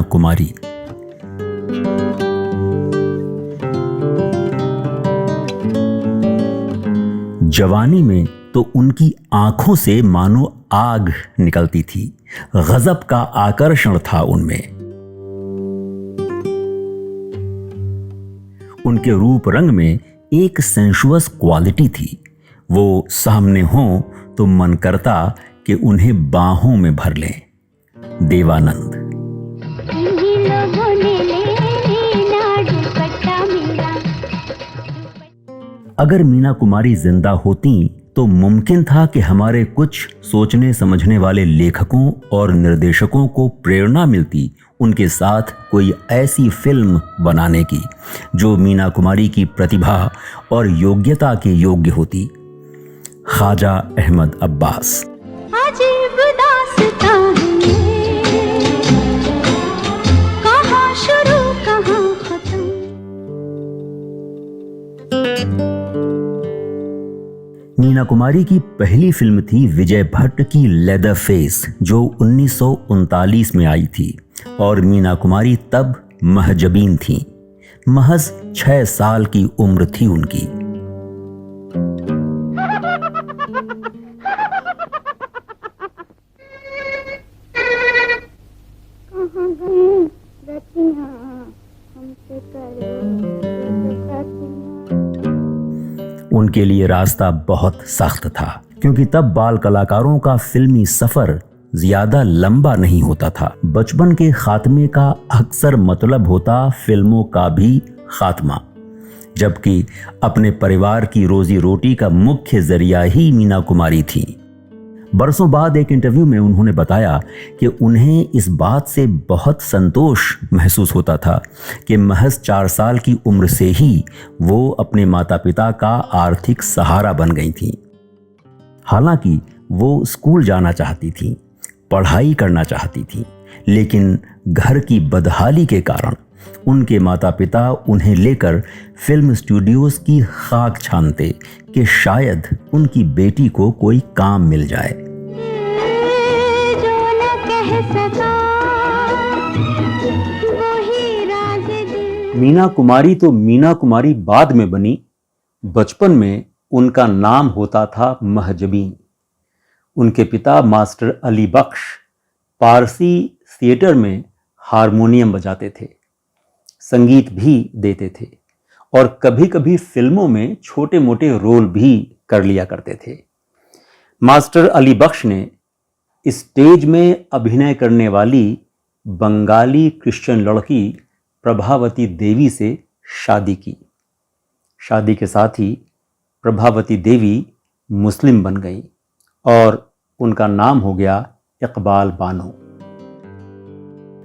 कुमारी। जवानी में तो उनकी आंखों से मानो आग निकलती थी, गजब का आकर्षण था उनमें। उनके रूप रंग में एक सेंशुअस क्वालिटी थी। वो सामने हों तो मन करता कि उन्हें बाहों में भर लें। देवानंद। अगर मीना कुमारी जिंदा होती तो मुमकिन था कि हमारे कुछ सोचने समझने वाले लेखकों और निर्देशकों को प्रेरणा मिलती उनके साथ कोई ऐसी फिल्म बनाने की जो मीना कुमारी की प्रतिभा और योग्यता के योग्य होती। ख्वाजा अहमद अब्बास। मीना कुमारी की पहली फिल्म थी विजय भट्ट की लेदर फेस, जो 1939 में आई थी और मीना कुमारी तब महजबीन थी। महज 6 साल की उम्र थी उनकी। उनके लिए रास्ता बहुत सख्त था, क्योंकि तब बाल कलाकारों का फिल्मी सफर ज्यादा लंबा नहीं होता था। बचपन के खात्मे का अक्सर मतलब होता फिल्मों का भी खात्मा, जबकि अपने परिवार की रोजी रोटी का मुख्य जरिया ही मीना कुमारी थी। बरसों बाद एक इंटरव्यू में उन्होंने बताया कि उन्हें इस बात से बहुत संतोष महसूस होता था कि महज 4 साल की उम्र से ही वो अपने माता पिता का आर्थिक सहारा बन गई थीं। हालांकि वो स्कूल जाना चाहती थीं, पढ़ाई करना चाहती थीं, लेकिन घर की बदहाली के कारण उनके माता पिता उन्हें लेकर फिल्म स्टूडियोज की खाक छानते कि शायद उनकी बेटी को कोई काम मिल जाए। मीना कुमारी तो मीना कुमारी बाद में बनी। बचपन में उनका नाम होता था महजबीन। उनके पिता मास्टर अली बख्श पारसी थिएटर में हारमोनियम बजाते थे, संगीत भी देते थे और कभी कभी फिल्मों में छोटे मोटे रोल भी कर लिया करते थे। मास्टर अली बख्श ने स्टेज में अभिनय करने वाली बंगाली क्रिश्चियन लड़की प्रभावती देवी से शादी की। शादी के साथ ही प्रभावती देवी मुस्लिम बन गई और उनका नाम हो गया इकबाल बानो।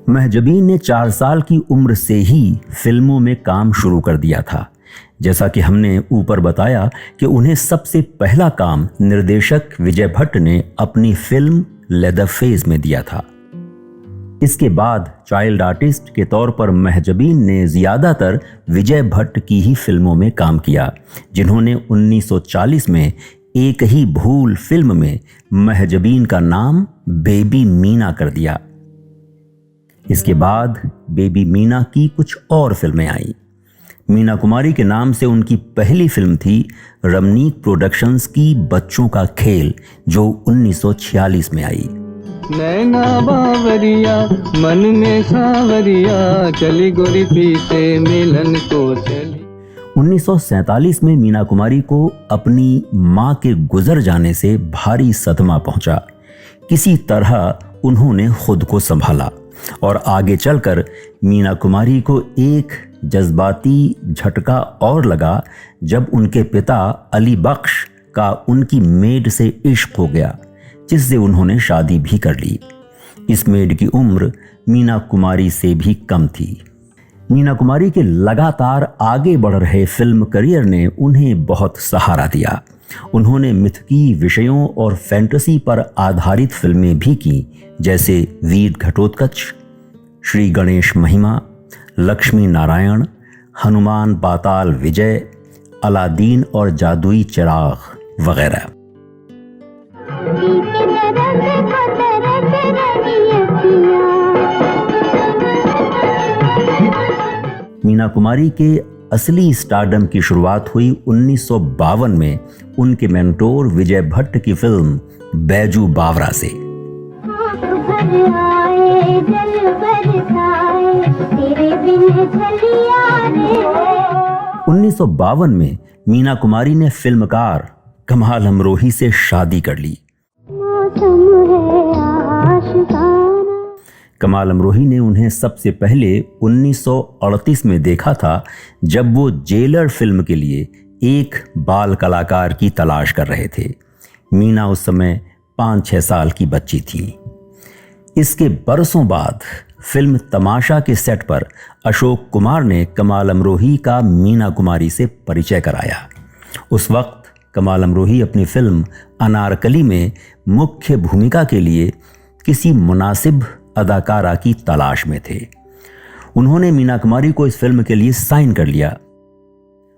महजबीन ने 4 साल की उम्र से ही फिल्मों में काम शुरू कर दिया था। जैसा कि हमने ऊपर बताया कि उन्हें सबसे पहला काम निर्देशक विजय भट्ट ने अपनी फिल्म लेदर फेस में दिया था। इसके बाद चाइल्ड आर्टिस्ट के तौर पर महजबीन ने ज्यादातर विजय भट्ट की ही फिल्मों में काम किया, जिन्होंने 1940 में एक ही भूल फिल्म में महजबीन का नाम बेबी मीना कर दिया। इसके बाद बेबी मीना की कुछ और फिल्में आईं। मीना कुमारी के नाम से उनकी पहली फिल्म थी रमनीक प्रोडक्शंस की बच्चों का खेल, जो 1946 में आई। नैना बावरिया मन में सावरिया चली गोरी पीछे मिलन को चली। 1947 में मीना कुमारी को अपनी मां के गुजर जाने से भारी सदमा पहुंचा। किसी तरह उन्होंने खुद को संभाला और आगे चलकर मीना कुमारी को एक जज्बाती झटका और लगा जब उनके पिता अली बख्श का उनकी मेड से इश्क हो गया, जिससे उन्होंने शादी भी कर ली। इस मेड की उम्र मीना कुमारी से भी कम थी। मीना कुमारी के लगातार आगे बढ़ रहे फिल्म करियर ने उन्हें बहुत सहारा दिया। उन्होंने मिथकीय विषयों और फैंटेसी पर आधारित फिल्में भी की, जैसे वीर घटोत्कच, श्री गणेश महिमा, लक्ष्मी नारायण, हनुमान पाताल विजय, अलादीन और जादुई चिराग वगैरह। कुमारी के असली स्टारडम की शुरुआत हुई 1952 में उनके मेंटोर विजय भट्ट की फिल्म बैजू बावरा से। 1952 में मीना कुमारी ने फिल्मकार कमाल अमरोही से शादी कर ली। कमाल अमरोही ने उन्हें सबसे पहले 1938 में देखा था, जब वो जेलर फिल्म के लिए एक बाल कलाकार की तलाश कर रहे थे। मीना उस समय 5-6 साल की बच्ची थी। इसके बरसों बाद फिल्म तमाशा के सेट पर अशोक कुमार ने कमाल अमरोही का मीना कुमारी से परिचय कराया। उस वक्त कमाल अमरोही अपनी फिल्म अनारकली में मुख्य भूमिका के लिए किसी मुनासिब अदाकारा की तलाश में थे। उन्होंने मीना कुमारी को इस फिल्म के लिए साइन कर लिया,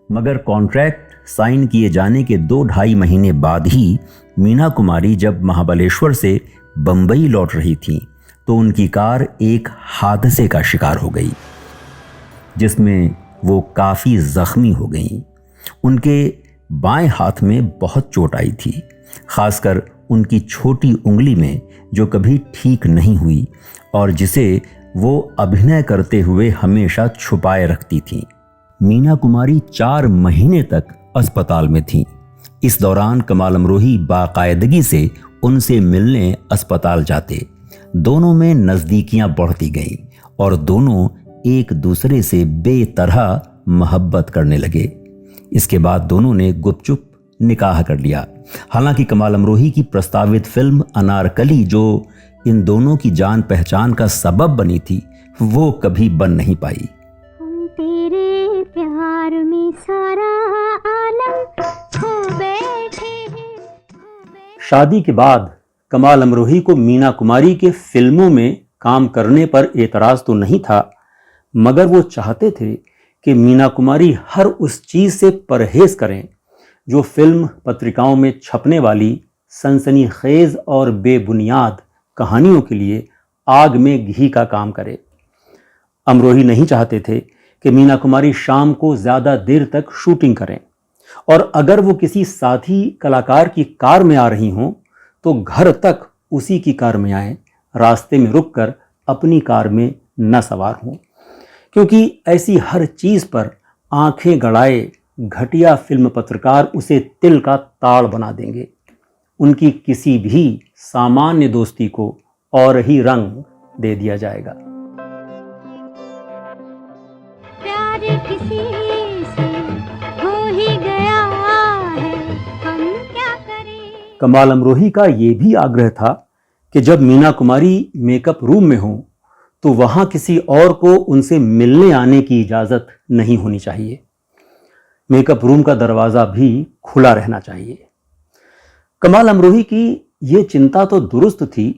मगर कॉन्ट्रैक्ट साइन किए जाने के 2-2.5 महीने बाद ही मीना कुमारी जब महाबलेश्वर से बंबई लौट रही थी तो उनकी कार एक हादसे का शिकार हो गई, जिसमें वो काफ़ी ज़ख्मी हो गईं। उनके बाएं हाथ में बहुत चोट आई थी, खासकर उनकी छोटी उंगली में, जो कभी ठीक नहीं हुई और जिसे वो अभिनय करते हुए हमेशा छुपाए रखती थी। मीना कुमारी 4 महीने तक अस्पताल में थीं। इस दौरान कमाल अमरोही बाकायदगी से उनसे मिलने अस्पताल जाते। दोनों में नज़दीकियां बढ़ती गईं और दोनों एक दूसरे से बेतरह मोहब्बत करने लगे। इसके बाद दोनों ने गुपचुप निकाह कर लिया। हालांकि कमाल अमरोही की प्रस्तावित फिल्म अनारकली, जो इन दोनों की जान पहचान का सबब बनी थी, वो कभी बन नहीं पाई। हम तेरे प्यार में सारा आलम खो बैठे हैं। शादी के बाद कमाल अमरोही को मीना कुमारी के फिल्मों में काम करने पर एतराज़ तो नहीं था, मगर वो चाहते थे कि मीना कुमारी हर उस चीज़ से परहेज़ करें जो फिल्म पत्रिकाओं में छपने वाली सनसनीखेज़ और बेबुनियाद कहानियों के लिए आग में घी का काम करे। अमरोही नहीं चाहते थे कि मीना कुमारी शाम को ज़्यादा देर तक शूटिंग करें, और अगर वो किसी साथी कलाकार की कार में आ रही हों तो घर तक उसी की कार में आएं, रास्ते में रुककर अपनी कार में न सवार हों, क्योंकि ऐसी हर चीज़ पर आंखें गड़ाए घटिया फिल्म पत्रकार उसे तिल का ताड़ बना देंगे। उनकी किसी भी सामान्य दोस्ती को और ही रंग दे दिया जाएगा। प्यार किसी से हो ही गया है, हम क्या करें। कमाल अमरोही का ये भी आग्रह था कि जब मीना कुमारी मेकअप रूम में हो तो वहां किसी और को उनसे मिलने आने की इजाज़त नहीं होनी चाहिए। मेकअप रूम का दरवाज़ा भी खुला रहना चाहिए। कमाल अमरोही की ये चिंता तो दुरुस्त थी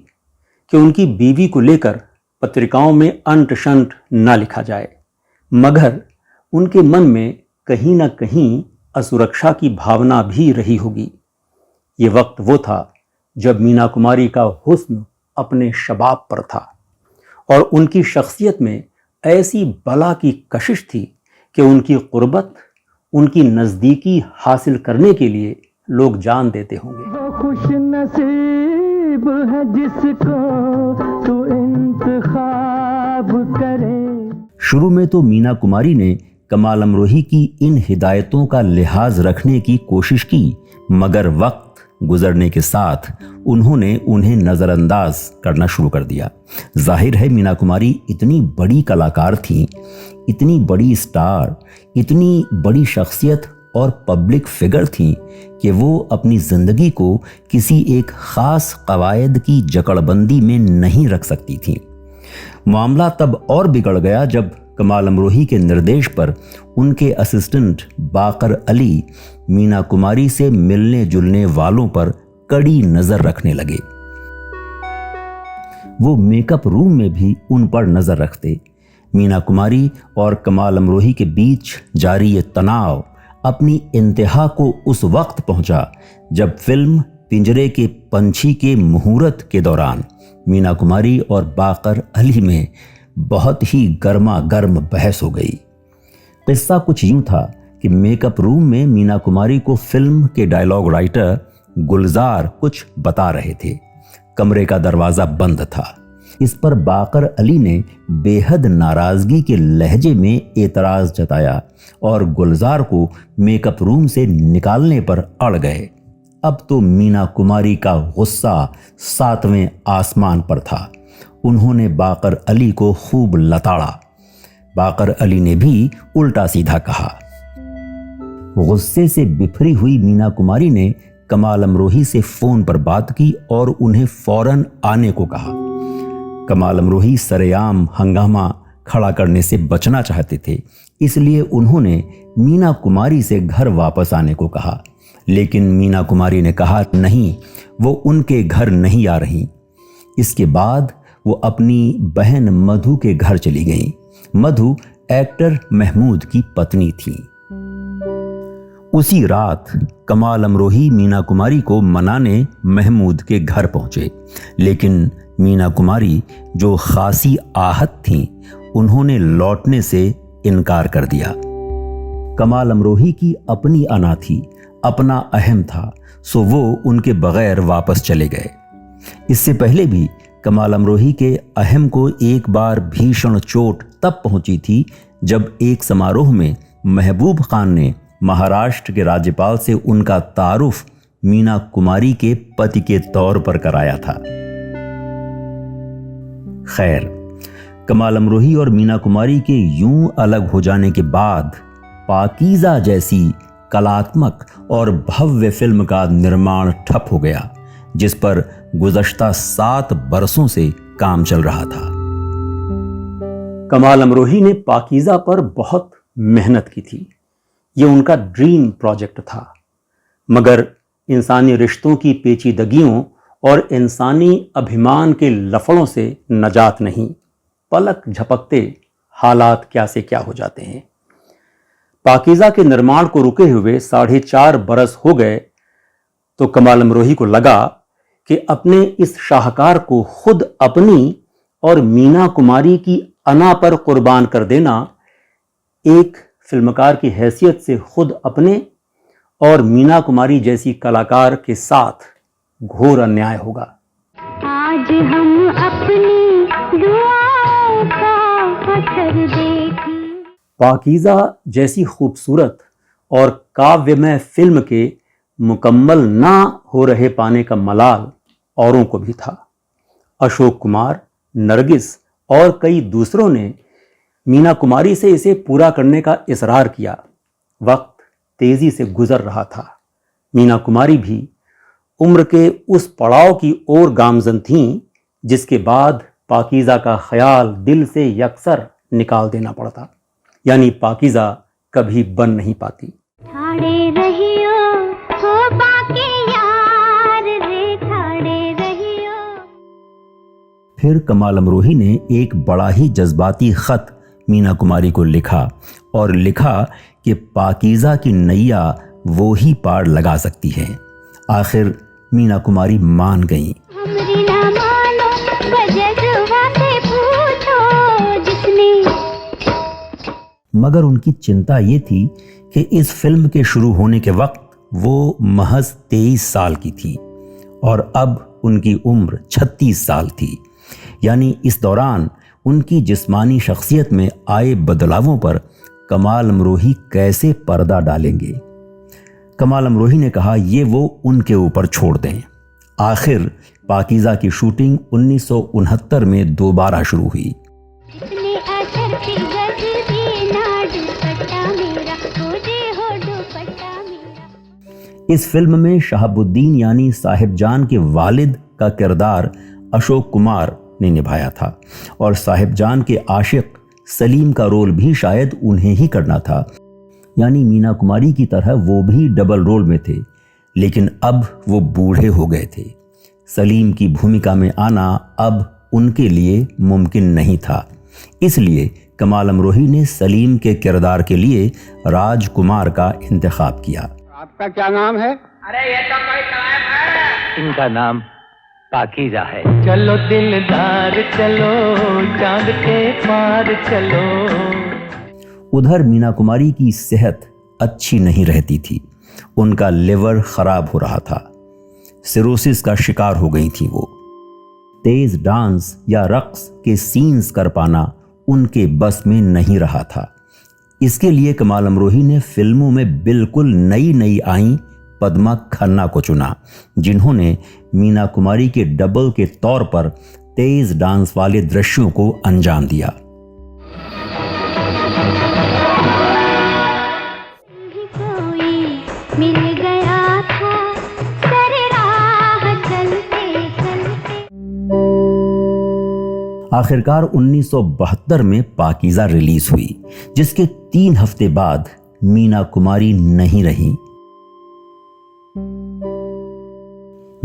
कि उनकी बीवी को लेकर पत्रिकाओं में अंट शंट ना लिखा जाए, मगर उनके मन में कहीं ना कहीं असुरक्षा की भावना भी रही होगी। ये वक्त वो था जब मीना कुमारी का हुस्न अपने शबाब पर था और उनकी शख्सियत में ऐसी बला की कशिश थी कि उनकी कुर्बत, उनकी नज़दीकी हासिल करने के लिए लोग जान देते होंगे। वो खुश नसीब है जिसको तू इंतखाब करे। शुरू में तो मीना कुमारी ने कमाल अमरोही की इन हिदायतों का लिहाज रखने की कोशिश की, मगर वक्त गुजरने के साथ उन्होंने उन्हें नज़रअंदाज करना शुरू कर दिया। जाहिर है मीना कुमारी इतनी बड़ी कलाकार थीं, इतनी बड़ी स्टार, इतनी बड़ी शख्सियत और पब्लिक फिगर थीं कि वो अपनी ज़िंदगी को किसी एक ख़ास कवायद की जकड़बंदी में नहीं रख सकती थीं। मामला तब और बिगड़ गया जब कमाल अमरोही के निर्देश पर उनके असिस्टेंट बाकर अली मीना कुमारी से मिलने जुलने वालों पर कड़ी नज़र रखने लगे। वो मेकअप रूम में भी उन पर नज़र रखते। मीना कुमारी और कमाल अमरोही के बीच जारी ये तनाव अपनी इंतहा को उस वक्त पहुंचा जब फिल्म पिंजरे के पंछी के मुहूर्त के दौरान मीना कुमारी और बाकर अली में बहुत ही गर्मा गर्म बहस हो गई। किस्सा कुछ यूं था कि मेकअप रूम में मीना कुमारी को फिल्म के डायलॉग राइटर गुलजार कुछ बता रहे थे। कमरे का दरवाजा बंद था। इस पर बाकर अली ने बेहद नाराजगी के लहजे में एतराज जताया और गुलजार को मेकअप रूम से निकालने पर अड़ गए। अब तो मीना कुमारी का गुस्सा 7वें आसमान पर था। उन्होंने बाकर अली को खूब लताड़ा। बाकर अली ने भी उल्टा सीधा कहा। गुस्से से बिफरी हुई मीना कुमारी ने कमाल अमरोही से फोन पर बात की और उन्हें फौरन आने को कहा। कमाल अमरोही सरेआम हंगामा खड़ा करने से बचना चाहते थे, इसलिए उन्होंने मीना कुमारी से घर वापस आने को कहा। लेकिन मीना कुमारी ने कहा नहीं, वो उनके घर नहीं आ रही। इसके बाद वो अपनी बहन मधु के घर चली गईं। मधु एक्टर महमूद की पत्नी थी। उसी रात कमाल अमरोही मीना कुमारी को मनाने महमूद के घर पहुंचे, लेकिन मीना कुमारी जो खासी आहत थीं, उन्होंने लौटने से इनकार कर दिया। कमाल अमरोही की अपनी अना थी, अपना अहम था, सो वो उनके बगैर वापस चले गए। इससे पहले भी कमाल अमरोही के अहम को एक बार भीषण चोट तब पहुंची थी जब एक समारोह में महबूब खान ने महाराष्ट्र के राज्यपाल से उनका तारुफ मीना कुमारी के पति के तौर पर कराया था। खैर, कमाल अमरोही और मीना कुमारी के यूं अलग हो जाने के बाद पाकीज़ा जैसी कलात्मक और भव्य फिल्म का निर्माण ठप हो गया, जिस पर गुज़श्ता 7 बरसों से काम चल रहा था। कमाल अमरोही ने पाकीज़ा पर बहुत मेहनत की थी। ये उनका ड्रीम प्रोजेक्ट था, मगर इंसानी रिश्तों की पेचीदगियों और इंसानी अभिमान के लफड़ों से नजात नहीं। पलक झपकते हालात क्या से क्या हो जाते हैं। पाकीज़ा के निर्माण को रुके हुए 4.5 बरस हो गए तो कमाल अमरोही को लगा कि अपने इस शाहकार को खुद अपनी और मीना कुमारी की अना पर कुर्बान कर देना एक फिल्मकार की हैसियत से खुद अपने और मीना कुमारी जैसी कलाकार के साथ घोर अन्याय होगा। आज हम अपनी दुआओं का असर देखें। पाकीज़ा जैसी खूबसूरत और काव्यमय फिल्म के मुकम्मल ना हो रहे पाने का मलाल औरों को भी था। अशोक कुमार, नरगिस और कई दूसरों ने मीना कुमारी से इसे पूरा करने का इसरार किया। वक्त तेजी से गुजर रहा था। मीना कुमारी भी उम्र के उस पड़ाव की ओर गामजन थीं जिसके बाद पाकीज़ा का ख्याल दिल से यकसर निकाल देना पड़ता, यानी पाकीज़ा कभी बन नहीं पाती। ठाड़े रहियो हो बाकी यार रे, ठाड़े रहियो। फिर कमाल अमरोही ने एक बड़ा ही जज्बाती खत मीना कुमारी को लिखा और लिखा कि पाकीज़ा की नैया वो ही पार लगा सकती है। आखिर मीना कुमारी मान गईं। हमरी ना मानो बजजुआ से पूछो जिसने। मगर उनकी चिंता ये थी कि इस फिल्म के शुरू होने के वक्त वो महज 23 साल की थी और अब उनकी उम्र 36 साल थी। यानी इस दौरान उनकी जिस्मानी शख्सियत में आए बदलावों पर कमाल अमरोही कैसे पर्दा डालेंगे। कमाल अमरोही ने कहा ये वो उनके ऊपर छोड़ दें। आखिर पाकीज़ा की शूटिंग 1969 में दोबारा शुरू हुई। जिसने असर की गजबी ना दुपट्टा मेरा, खोजे हो दुपट्टा मेरा। इस फिल्म में शहाबुद्दीन यानी साहिबजान के वालिद का किरदार अशोक कुमार ने निभाया था और साहिबजान के आशिक सलीम का रोल भी शायद उन्हें ही करना था। यानी मीना कुमारी की तरह वो भी डबल रोल में थे, लेकिन अब वो बूढ़े हो गए थे। सलीम की भूमिका में आना अब उनके लिए मुमकिन नहीं था। इसलिए कमाल अमरोही ने सलीम के किरदार के लिए राजकुमार का इंतखाब किया। आपका क्या नाम है? अरे ये तो कोई गायब है। इनका नाम पाकीज़ा है। चलो दिलदार चलो, चांद के पार चलो। उधर मीना कुमारी की सेहत अच्छी नहीं रहती थी। उनका लिवर खराब हो रहा था। सिरोसिस का शिकार हो गई थी वो। तेज डांस या रक्स के सीन्स कर पाना उनके बस में नहीं रहा था। इसके लिए कमाल अमरोही ने फिल्मों में बिल्कुल नई आई पद्मा खन्ना को चुना, जिन्होंने मीना कुमारी के डबल के तौर पर तेज डांस वाले दृश्यों को अंजाम दिया। मिल गया था सर राह चलते चलते। आखिरकार 1972 में पाकीज़ा रिलीज हुई, जिसके 3 हफ्ते बाद मीना कुमारी नहीं रही।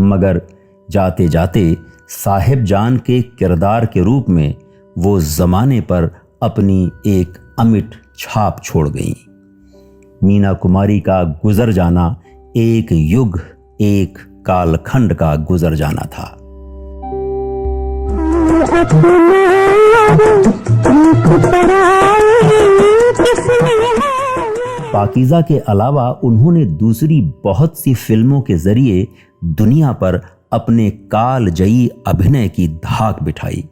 मगर जाते जाते साहिब जान के किरदार के रूप में वो जमाने पर अपनी एक अमिट छाप छोड़ गईं। मीना कुमारी का गुजर जाना एक युग, एक कालखंड का गुजर जाना था। पाकीज़ा के अलावा उन्होंने दूसरी बहुत सी फिल्मों के जरिए दुनिया पर अपने कालजयी अभिनय की धाक बिठाई।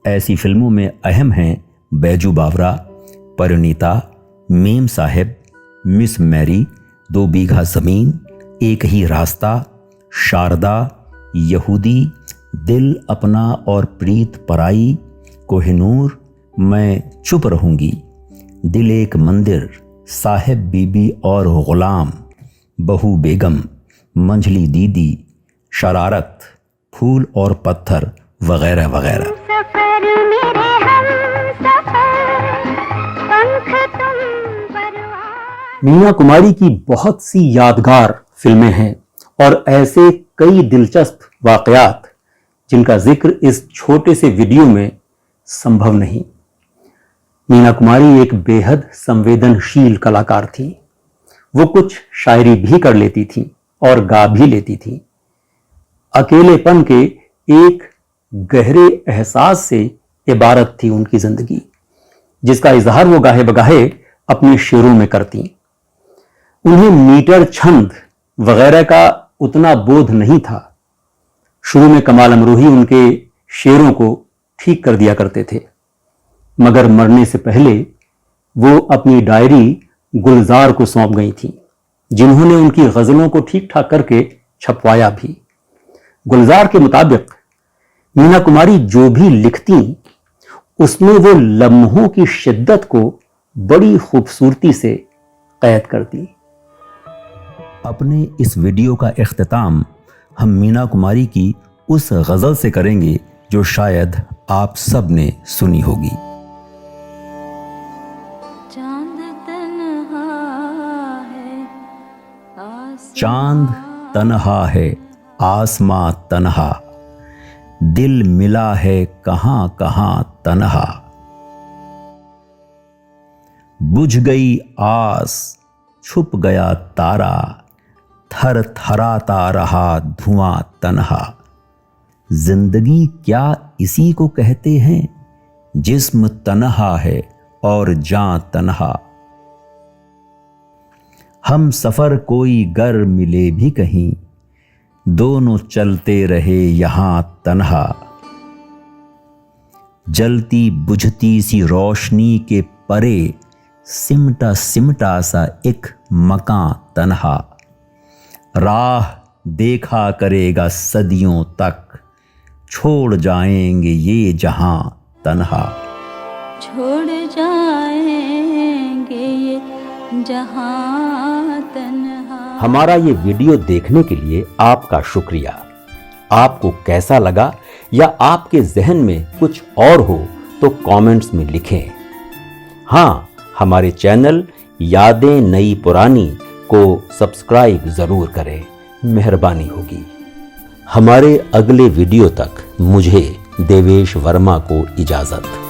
ऐसी फिल्मों में अहम हैं बैजू बावरा, परिणीता, मेम साहिब, मिस मैरी, 2 बीघा जमीन, एक ही रास्ता, शारदा, यहूदी, दिल अपना और प्रीत पराई, कोहिनूर, मैं चुप रहूंगी, दिल एक मंदिर, साहिब बीबी और गुलाम, बहू बेगम, मंझली दीदी, शरारत, फूल और पत्थर वगैरह वगैरह। मीना कुमारी की बहुत सी यादगार फिल्में हैं और ऐसे कई दिलचस्प वाकयात जिनका जिक्र इस छोटे से वीडियो में संभव नहीं। मीना कुमारी एक बेहद संवेदनशील कलाकार थी। वो कुछ शायरी भी कर लेती थी और गा भी लेती थी। अकेलेपन के एक गहरे एहसास से इबारत थी उनकी जिंदगी, जिसका इजहार वो गाहे बगाहे अपने शेरों में करती। उन्हें मीटर, छंद वगैरह का उतना बोध नहीं था। शुरू में कमाल अमरोही उनके शेरों को ठीक कर दिया करते थे, मगर मरने से पहले वो अपनी डायरी गुलजार को सौंप गई थी, जिन्होंने उनकी गजलों को ठीक ठाक करके छपवाया भी। गुलजार के मुताबिक मीना कुमारी जो भी लिखती उसमें वो लम्हों की शिद्दत को बड़ी खूबसूरती से कैद करती। अपने इस वीडियो का इख्तिताम हम मीना कुमारी की उस गजल से करेंगे जो शायद आप सब ने सुनी होगी। चांद तन्हा है, आसमां तन्हा, दिल मिला है कहां कहां तन्हा। बुझ गई आस, छुप गया तारा, थर थराता रहा धुआं तन्हा। जिंदगी क्या इसी को कहते हैं, जिस्म तन्हा है और जान तन्हा। हम सफर कोई गर मिले भी कहीं, दोनों चलते रहे यहां तन्हा। जलती बुझती सी रोशनी के परे, सिमटा सिमटा सा एक मकान तन्हा। राह देखा करेगा सदियों तक, छोड़ जाएंगे ये जहां तन्हा। छोड़ जाएंगे ये जहां तन्हा। हमारा ये वीडियो देखने के लिए आपका शुक्रिया। आपको कैसा लगा या आपके जहन में कुछ और हो तो कमेंट्स में लिखें। हाँ, हमारे चैनल यादें नई पुरानी को सब्सक्राइब जरूर करें, मेहरबानी होगी। हमारे अगले वीडियो तक मुझे देवेश वर्मा को इजाजत।